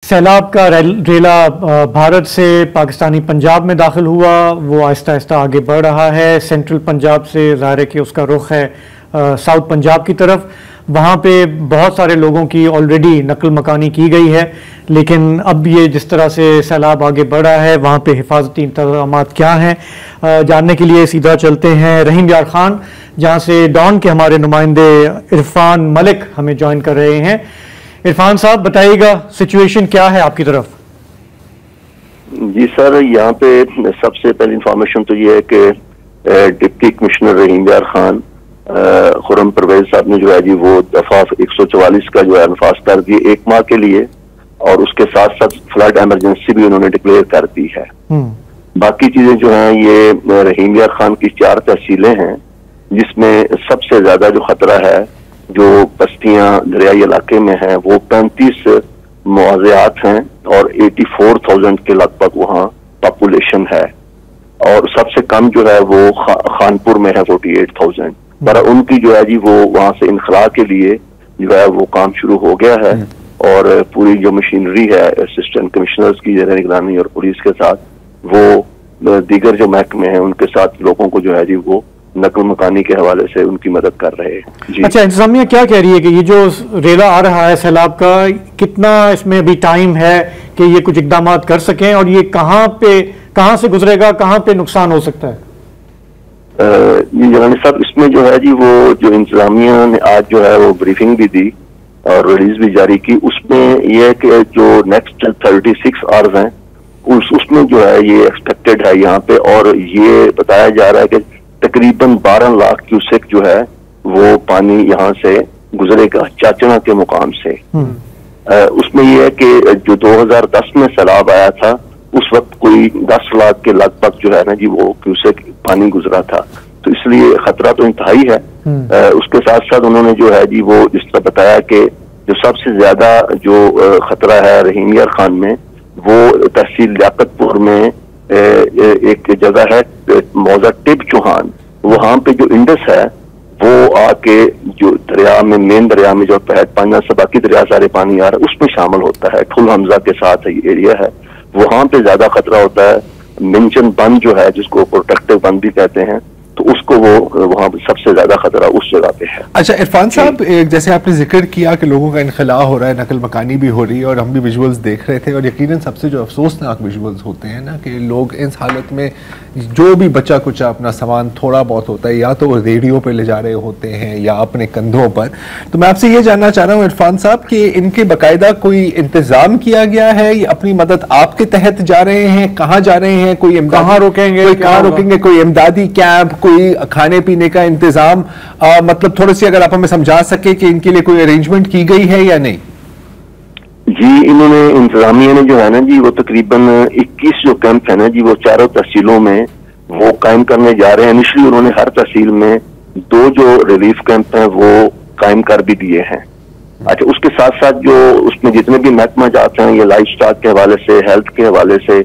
सैलाब का रेला भारत से पाकिस्तानी पंजाब में दाखिल हुआ, वो आहिस्ता आहिस्ता आगे बढ़ रहा है। सेंट्रल पंजाब से ज़ाहिर है कि उसका रुख है साउथ पंजाब की तरफ। वहाँ पे बहुत सारे लोगों की ऑलरेडी नकल मकानी की गई है, लेकिन अब ये जिस तरह से सैलाब आगे बढ़ा है वहाँ पे हिफाजती इंतजाम क्या हैं, जानने के लिए सीधा चलते हैं रहीम यार खान, जहाँ से डॉन के हमारे नुमाइंदे इरफान मलिक हमें ज्वाइन कर रहे हैं। इरफान साहब बताइएगा, सिचुएशन क्या है आपकी तरफ? जी सर, यहाँ पे सबसे पहली इंफॉर्मेशन तो ये है कि डिप्टी कमिश्नर रहीम यार खान खुर्रम परवेज साहब ने जो है जी वो दफा 144 का जो है नफाज कर दी 1 माह के लिए, और उसके साथ साथ फ्लड इमरजेंसी भी उन्होंने डिक्लेयर कर दी है। बाकी चीजें जो हैं ये रहीम यार खान की 4 तहसीलें हैं, जिसमें सबसे ज्यादा जो खतरा है जो बस्तियां दरियाई इलाके में हैं वो 35 मुआवजात हैं और 84,000 के लगभग वहाँ पॉपुलेशन है, और सबसे कम जो है वो खानपुर में है 48,000। पर उनकी जो है जी वो वहां से इनखला के लिए जो है वो काम शुरू हो गया है, और पूरी जो मशीनरी है असिस्टेंट कमिश्नर्स की ज़ेर निगरानी और पुलिस के साथ, वो दीगर जो महकमे हैं उनके साथ लोगों को जो है जी वो नकल मकानी के हवाले से उनकी मदद कर रहे हैं। अच्छा, इंतजामिया क्या कह रही है कि ये जो रेला आ रहा है सैलाब का, कितना इसमें अभी टाइम है कि ये कुछ इकदाम कर सकें, और ये कहाँ से गुजरेगा, कहाँ पे नुकसान हो सकता है? जी जनानी साहब, इसमें जो है जी वो जो इंतजामिया ने आज जो है वो ब्रीफिंग भी दी और रिलीज भी जारी की। उसमें यह है कि जो नेक्स्ट 36 आवर्स हैं उसमें जो है ये एक्सपेक्टेड है यहाँ पे, और ये बताया जा रहा है कि तकरीबन 12 लाख क्यूसेक जो है वो पानी यहाँ से गुजरेगा चाचना के मुकाम से। उसमें यह है कि जो 2010 में सैलाब आया था उस वक्त कोई 10 लाख के लगभग जो है ना जी वो क्यूसेक पानी गुजरा था, तो इसलिए खतरा तो इंतहाई है। उसके साथ साथ उन्होंने जो है जी वो जिस तरह बताया कि जो सबसे ज्यादा जो खतरा है रहीम यार खान में, वो तहसील लियाकतपुर में एक जगह है मौजा टिब चौहान, वहां पे जो इंडस है वो आके जो दरिया में मेन दरिया में जो पहट पानी से बाकी दरिया सारे पानी आ रहा है उसमें शामिल होता है। ठुल हमजा के साथ ये एरिया है, वहां पे ज्यादा खतरा होता है। मिंचन बंद जो है जिसको प्रोटेक्टिव बंद भी कहते हैं, तो उसको वो वहाँ सबसे ज्यादा खतरा उस जगह पे है। अच्छा इरफान साहब, जैसे आपने जिक्र किया कि लोगों का इनखला हो रहा है, नकल मकानी भी हो रही है, और हम भी विजुअल्स देख रहे थे, और यकीनन सबसे जो अफसोसनाक विजुअल्स होते हैं ना कि लोग इस हालत में जो भी बचा कुछ अपना सामान थोड़ा बहुत होता है या तो वो रेडियो पे ले जा रहे होते हैं या अपने कंधों पर। तो मैं आपसे ये जानना चाह रहा हूँ इरफान साहब कि इनके बाकायदा कोई इंतजाम किया गया है या अपनी मदद आपके तहत जा रहे हैं, कहाँ जा रहे हैं, कोई कहाँ रोकेंगे, कोई इमदादी कैंप, कोई खाने पीने का इंतजाम, मतलब थोड़ी सी अगर आप हमें समझा सके कि इनके लिए कोई अरेंजमेंट की गई है या नहीं? जी, इन्होंने इंतजामिया ने जो है ना जी वो तकरीबन 21 जो कैंप है ना जी वो चारों तहसीलों में वो कायम करने जा रहे हैं। इनिशली उन्होंने हर तहसील में 2 जो रिलीफ कैंप हैं वो कायम कर भी दिए हैं। अच्छा, उसके साथ साथ जो उसमें जितने भी महकमा जाते हैं, ये लाइफ स्टॉक के हवाले से, हेल्थ के हवाले से,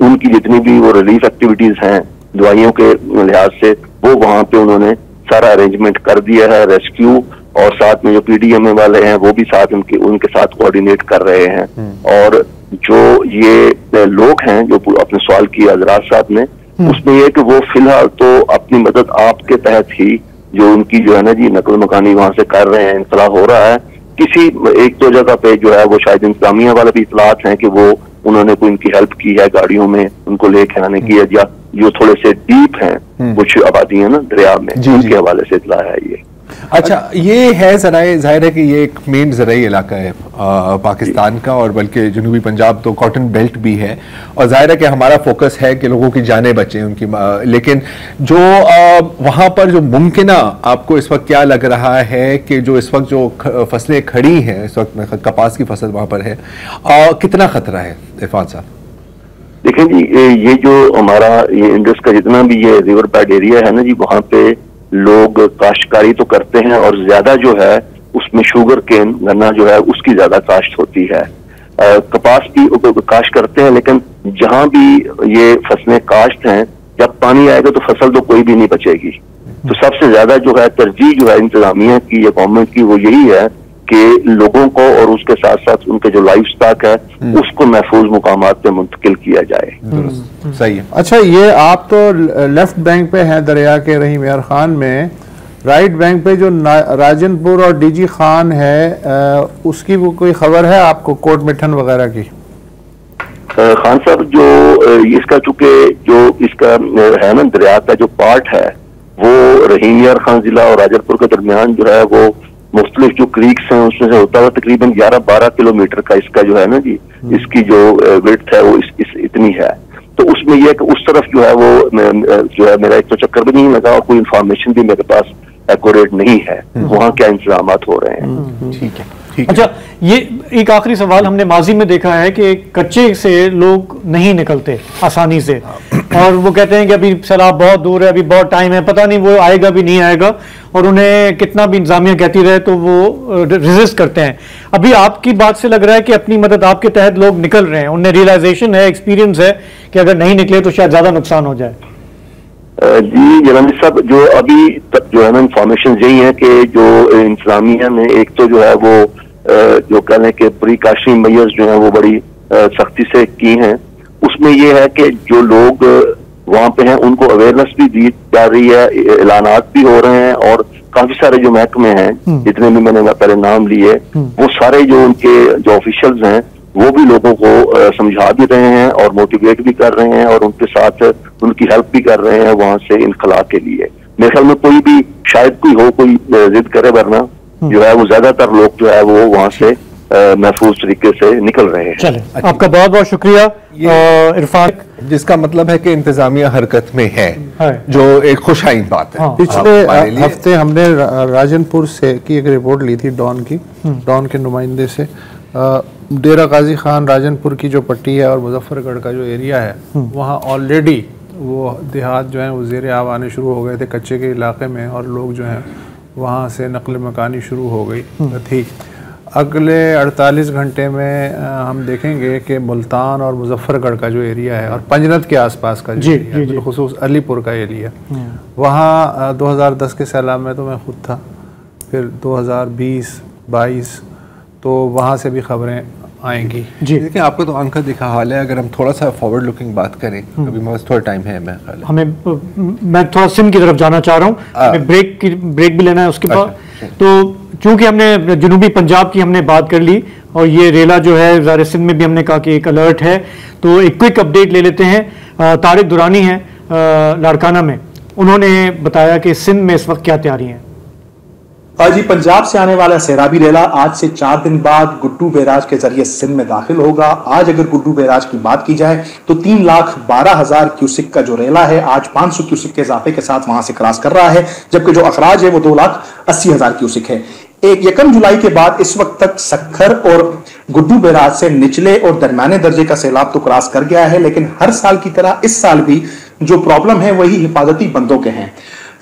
उनकी जितनी भी वो रिलीफ एक्टिविटीज हैं दवाइयों के लिहाज से, वो वहां पे उन्होंने सारा अरेंजमेंट कर दिया है। रेस्क्यू और साथ में जो PDMA वाले हैं वो भी साथ उनके साथ कोऑर्डिनेट कर रहे हैं। और जो ये लोग हैं जो अपने सवाल किया हजरात साहब ने, उसमें यह कि वो फिलहाल तो अपनी मदद आपके तहत ही जो उनकी जो है ना जी नकल मकानी वहां से कर रहे हैं, इनखला हो रहा है। किसी 1-2 जगह पे जो है वो शायद इंतजामिया वाले भी इतलात हैं कि वो उन्होंने कोई इनकी हेल्प की है गाड़ियों में उनको लेके आने की, या जो थोड़े से डीप हैं कुछ आबादी है ना दरिया में, उनके हवाले से इतला है ये। अच्छा, ये है ज़राए, जाहिर है कि ये एक मेन ज़राई इलाका है पाकिस्तान का, और बल्कि जनूबी पंजाब तो कॉटन बेल्ट भी है, और जाहिर है कि हमारा फोकस है कि लोगों की जानें बचें उनकी, लेकिन जो वहाँ पर जो मुमकिन आपको इस वक्त क्या लग रहा है कि जो इस वक्त जो फसलें खड़ी हैं, इस वक्त कपास की फसल वहाँ पर है, कितना खतरा है इरफान साहब? देखें जी, ये जो हमारा ये इंडस का जितना भी ये रिवर बेड एरिया है ना जी, वहाँ पे लोग काश्तकारी तो करते हैं, और ज्यादा जो है उसमें शुगर केन गन्ना जो है उसकी ज्यादा काश्त होती है। कपास भी काश्त करते हैं, लेकिन जहां भी ये फसलें काश्त हैं, जब पानी आएगा तो फसल तो कोई भी नहीं बचेगी। तो सबसे ज्यादा जो है तरजीह जो है इंतजामिया की या गवर्नमेंट की वो यही है के लोगों को और उसके साथ साथ उनके जो लाइफ स्टॉक है उसको महफूज मुकामात पे मुंतकिल किया जाए। सही है। अच्छा, ये आप तो लेफ्ट बैंक पे हैं दरिया के रहीम यार खान में, राइट बैंक पे जो राजनपुर और डीजी खान है उसकी वो कोई खबर है आपको, कोट मिठन वगैरह की? खान साहब, जो इसका चूंकि जो इसका है ना दरिया का जो पार्ट है वो रहीम यार खान जिला और राजनपुर के दरमियान जो है वो मुख्तलिफ जो क्रीक्स हैं उसमें से होता हुआ तकरीबन 11-12 किलोमीटर का इसका जो है ना जी इसकी जो विड्थ है वो इस इतनी है। तो उसमें यह कि उस तरफ जो है वो जो है मेरा एक तो चक्कर भी नहीं लगा और कोई इंफॉर्मेशन भी मेरे पास एक्यूरेट नहीं है वहाँ क्या इंतजाम हो रहे हैं। ठीक है। अच्छा, ये एक आखिरी सवाल, हमने माजी में देखा है कि कच्चे से लोग नहीं निकलते आसानी से और वो कहते हैं कि अभी सैलाब बहुत दूर है, अभी बहुत टाइम है, पता नहीं वो आएगा भी नहीं आएगा, और उन्हें कितना भी इंतजामिया कहती रहे तो वो रेजिस्ट करते हैं। अभी आपकी बात से लग रहा है कि अपनी मदद आपके तहत लोग निकल रहे हैं, उन्हें रियलाइजेशन है, एक्सपीरियंस है कि अगर नहीं निकले तो शायद ज्यादा नुकसान हो जाए। जी जनानी साहब, जो अभी तक जो है ना इंफॉर्मेशन यही है कि जो इंतजामिया ने एक तो जो है वो जो कह लें कि प्रिकॉशनरी मेजर्स जो है वो बड़ी सख्ती से की हैं। उसमें ये है कि जो लोग वहां पे हैं उनको अवेयरनेस भी दी जा रही है, ऐलानात भी हो रहे हैं और काफी सारे जो महकमे हैं जितने भी मैंने पहले नाम लिए वो सारे जो उनके जो ऑफिशियल्स हैं वो भी लोगों को समझा भी रहे हैं और मोटिवेट भी कर रहे हैं और उनके साथ उनकी हेल्प भी कर रहे हैं वहां से इनखला के लिए। मेरे ख्याल में कोई भी शायद कोई जिद करे, वरना जो है वो ज्यादातर लोग जो है वो वहां से महफूज तरीके से निकल रहे हैं। चले, आपका बहुत बहुत शुक्रिया इरफान। जिसका मतलब है कि इंतजामिया हरकत में है, जो एक खुशाइन बात है। पिछले हफ्ते हमने राजनपुर से की एक रिपोर्ट ली थी डॉन के नुमाइंदे से। डेरा गाजी खान राजनपुर की जो पट्टी है और मुजफ्फरगढ़ का जो एरिया है वहाँ ऑलरेडी वो देहात जो है वो ज़ेर आब आने शुरू हो गए थे कच्चे के इलाके में, और लोग जो हैं वहाँ से नकल मकानी शुरू हो गई थी। अगले 48 घंटे में हम देखेंगे कि मुल्तान और मुजफ्फरगढ़ का जो एरिया है और पंजनत के आसपास का जो एरिया है, बिलखुसूस अलीपुर का एरिया, वहाँ 2010 के सैलाब में तो मैं खुद था, फिर 2020-22 तो वहाँ से भी खबरें आएंगी। जी देखिए, आपको तो आंखा दिखा हाल है। अगर हम थोड़ा सा फॉरवर्ड लुकिंग बात करें, अभी बस थोड़ा टाइम है, मैं थोड़ा सिम की तरफ जाना चाह रहा हूँ, ब्रेक भी लेना है उसके बाद। तो चूंकि हमने जनूबी पंजाब की हमने बात कर ली और ये रेला जो है ज़ाहिर सिंध में भी हमने कहा कि एक अलर्ट है, तो एक क्विक अपडेट ले लेते हैं। तारिक दुरानी है लाड़काना में, उन्होंने बताया कि सिंध में इस वक्त क्या तैयारी है। जी, पंजाब से आने वाला सैराबी रेला आज से 4 दिन बाद गुड्डू बैराज के जरिए सिंध में दाखिल होगा। आज अगर गुड्डू बैराज की बात की जाए तो 3,12,000 क्यूसिक का जो रेला है आज 500 क्यूसिक के इजाफे के साथ वहां से क्रॉस कर रहा है, जबकि जो अखराज है वो 2,80,000 क्यूसिक है। 1 जुलाई के बाद इस वक्त तक सक्खर और गुड्डू बैराज से निचले और दरमियाने दर्जे का सैलाब तो क्रॉस कर गया है, लेकिन हर साल की तरह इस साल भी जो प्रॉब्लम है वही हिफाजती बंदों के हैं।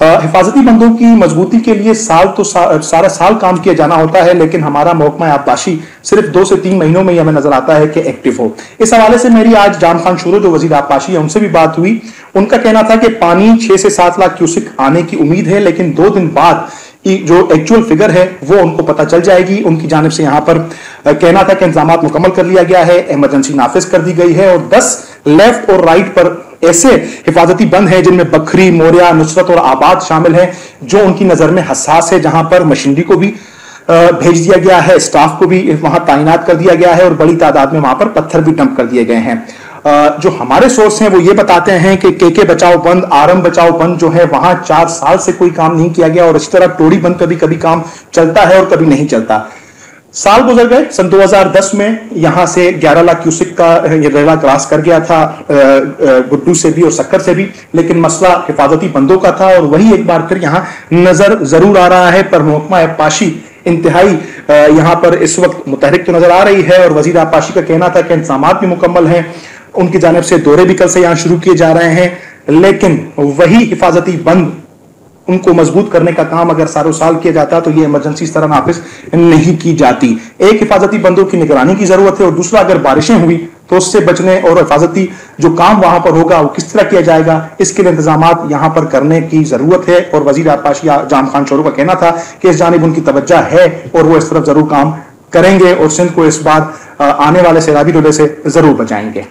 हिफाजती बंदों की मजबूती के लिए सारा साल काम किया जाना होता है, लेकिन हमारा महकमा आबपाशी सिर्फ 2 से 3 महीनों में ही हमें नजर आता है कि एक्टिव हो। इस हवाले से मेरी आज जाम खान शुरू जो वजीर आबपाशी है उनसे भी बात हुई। उनका कहना था कि पानी 6 से 7 लाख क्यूसिक आने की उम्मीद है, लेकिन 2 दिन बाद जो एक्चुअल फिगर है वो उनको पता चल जाएगी। उनकी जानिब से यहाँ पर कहना था कि इंतजाम मुकम्मल कर लिया गया है, इमरजेंसी नाफिज कर दी गई है और 10 लेफ्ट और राइट पर ऐसे हिफाजती बंद हैं जिनमें बखरी, मोरिया, नुसरत और आबाद शामिल हैं, जो उनकी नजर में हसास है, जहां पर मशीनरी को भी भेज दिया गया है, स्टाफ को भी वहां तैनात कर दिया गया है और बड़ी तादाद में वहां पर पत्थर भी डंप कर दिए गए हैं। जो हमारे सोर्स हैं वो ये बताते हैं कि केके बचाओ बंद, आरम बचाओ बंद जो है वहां 4 साल से कोई काम नहीं किया गया और इस तरह टोड़ी बंद कभी कभी काम चलता है और कभी नहीं चलता। साल गुजर गए, सन 2010 में यहां से 11 लाख क्यूसिक का ये रेला क्रॉस कर गया था गुड्डू से भी और सक्कर से भी, लेकिन मसला हिफाजती बंदों का था और वही एक बार फिर यहां नजर जरूर आ रहा है। पर महकमा आबपाशी इंतहाई यहां पर इस वक्त मुतहरिक तो नजर आ रही है और वजीर आबपाशी का कहना था कि इंतजाम भी मुकम्मल हैं, उनकी जानिब से दौरे भी कल से यहां शुरू किए जा रहे हैं, लेकिन वही हिफाजती बंद उनको मजबूत करने का काम अगर सालों साल किया जाता तो ये इमरजेंसी इस तरह नाफिज नहीं की जाती। एक, हिफाजती बंदों की निगरानी की जरूरत है और दूसरा, अगर बारिशें हुई तो उससे बचने और हिफाजती जो काम वहां पर होगा वो किस तरह किया जाएगा, इसके लिए इंतजाम यहां पर करने की जरूरत है। और वजीर आबपाशी जाम खान शोरू का कहना था कि इस जानिब उनकी तवज्जो है और वो इस तरफ जरूर काम करेंगे और सिंध को इस बार आने वाले सैलाबी दौरे से जरूर बचाएंगे।